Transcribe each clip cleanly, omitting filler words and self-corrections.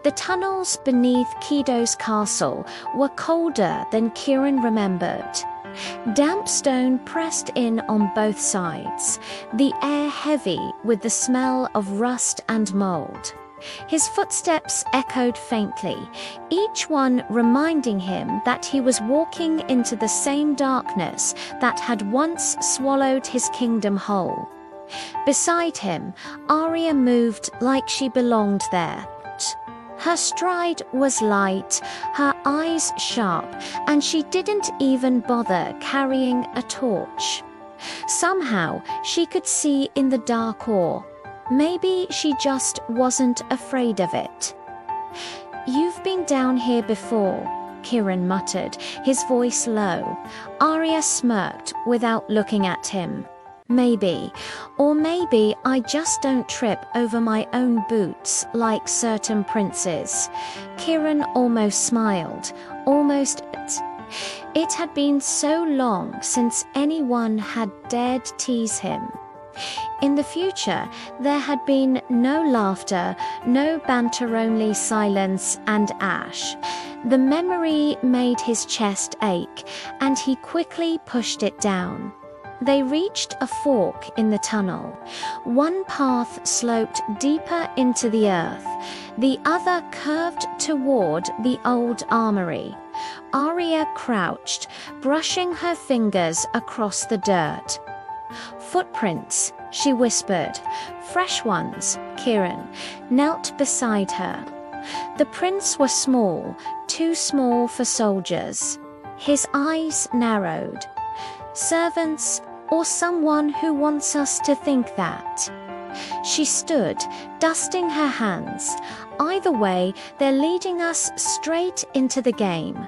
The tunnels beneath Kyydos castle were colder than Kieran remembered. Damp stone pressed in on both sides, the air heavy with the smell of rust and mold. His footsteps echoed faintly, each one reminding him that he was walking into the same darkness that had once swallowed his kingdom whole. Beside him, Arya moved like she belonged there. Her stride was light, her eyes sharp, and she didn't even bother carrying a torch. Somehow, she could see in the dark awe. Maybe she just wasn't afraid of it. "You've been down here before," Kieran muttered, his voice low. Arya smirked without looking at him. "Maybe, or maybe I just don't trip over my own boots like certain princes." Kieran almost smiled, almost. It had been so long since anyone had dared tease him. In the future, there had been no laughter, no banter, only silence and ash. The memory made his chest ache, and he quickly pushed it down. They reached a fork in the tunnel. One path sloped deeper into the earth, the other curved toward the old armory. Arya crouched, brushing her fingers across the dirt. "Footprints," she whispered. "Fresh ones." Kieran knelt beside her. The prints were small, too small for soldiers. His eyes narrowed. "Servants, or someone who wants us to think that." She stood, dusting her hands. "Either way, they're leading us straight into the game."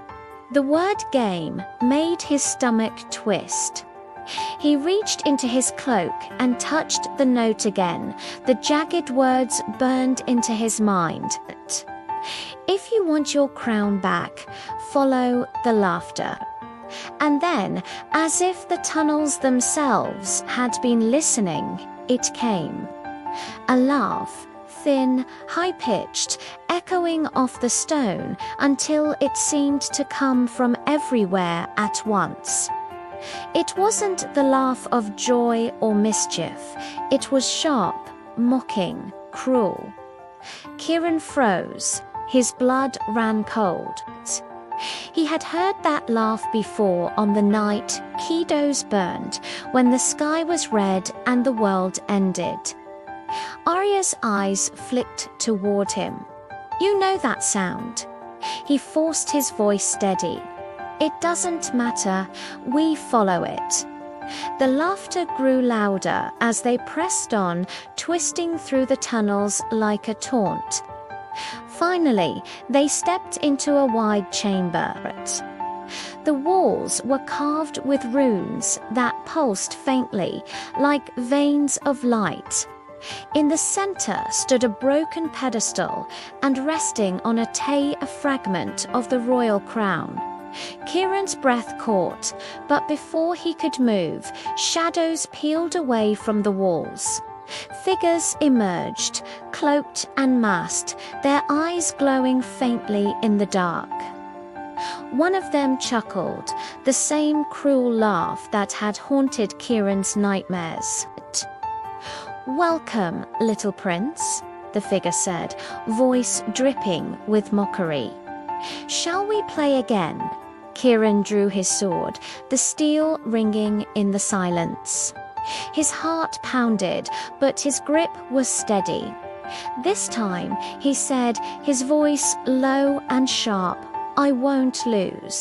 The word "game" made his stomach twist. He reached into his cloak and touched the note again. The jagged words burned into his mind. "If you want your crown back, follow the laughter." And then, as if the tunnels themselves had been listening, it came. A laugh, thin, high-pitched, echoing off the stone until it seemed to come from everywhere at once. It wasn't the laugh of joy or mischief. It was sharp, mocking, cruel. Kieran froze. His blood ran cold. He had heard that laugh before on the night Kyydos burned, when the sky was red and the world ended. Arya's eyes flicked toward him. "You know that sound." He forced his voice steady. "It doesn't matter, we follow it." The laughter grew louder as they pressed on, twisting through the tunnels like a taunt. Finally, they stepped into a wide chamber. The walls were carved with runes that pulsed faintly, like veins of light. In the center stood a broken pedestal, and resting on a fragment of the royal crown. Kieran's breath caught, but before he could move, shadows peeled away from the walls. Figures emerged, cloaked and masked, their eyes glowing faintly in the dark. One of them chuckled, the same cruel laugh that had haunted Kieran's nightmares. "Welcome, little prince," the figure said, voice dripping with mockery. "Shall we play again?" Kieran drew his sword, the steel ringing in the silence. His heart pounded, but his grip was steady. This time, he said, his voice low and sharp, "I won't lose."